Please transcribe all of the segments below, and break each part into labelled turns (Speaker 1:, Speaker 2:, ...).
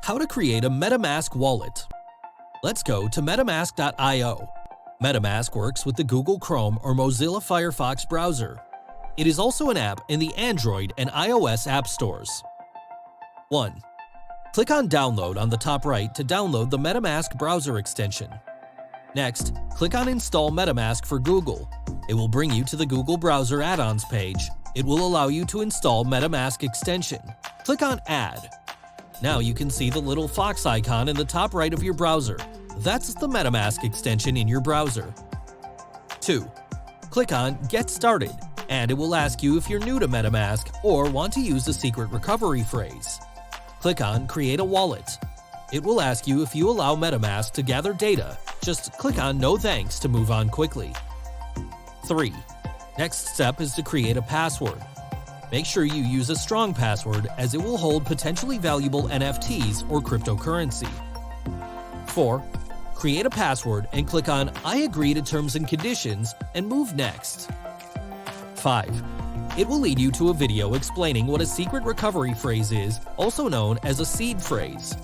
Speaker 1: How to create a Metamask wallet. Let's go to metamask.io. Metamask works with the Google Chrome or Mozilla Firefox browser. It is also an app in the Android and iOS app stores. 1. Click on Download on the top right to download the Metamask browser extension. Next, click on Install Metamask for Google. It will bring you to the Google Browser Add-ons page. It will allow you to install Metamask extension. Click on Add. Now you can see the little fox icon in the top right of your browser. That's the Metamask extension in your browser. 2. Click on Get Started, and it will ask you if you're new to Metamask or want to use a secret recovery phrase. Click on Create a Wallet. It will ask you if you allow Metamask to gather data. Just click on No Thanks to move on quickly. 3. Next step is to create a password. Make sure you use a strong password as it will hold potentially valuable NFTs or cryptocurrency. 4. Create a password and click on I agree to terms and conditions and move next. 5. It will lead you to a video explaining what a secret recovery phrase is, also known as a seed phrase.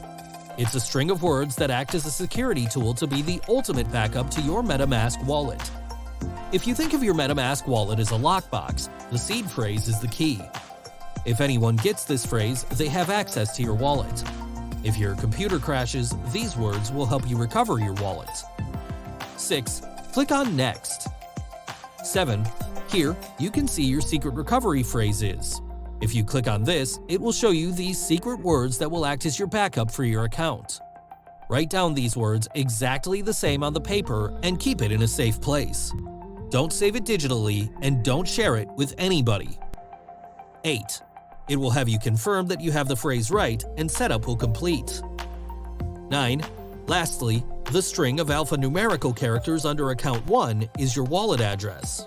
Speaker 1: It's a string of words that act as a security tool to be the ultimate backup to your Metamask wallet. If you think of your Metamask wallet as a lockbox, the seed phrase is the key. If anyone gets this phrase, they have access to your wallet. If your computer crashes, these words will help you recover your wallet. 6. Click on Next. 7. Here, you can see your secret recovery phrase is. If you click on this, it will show you these secret words that will act as your backup for your account. Write down these words exactly the same on the paper and keep it in a safe place. Don't save it digitally and don't share it with anybody. 8. It will have you confirm that you have the phrase right and setup will complete. 9. Lastly, the string of alphanumerical characters under account 1 is your wallet address.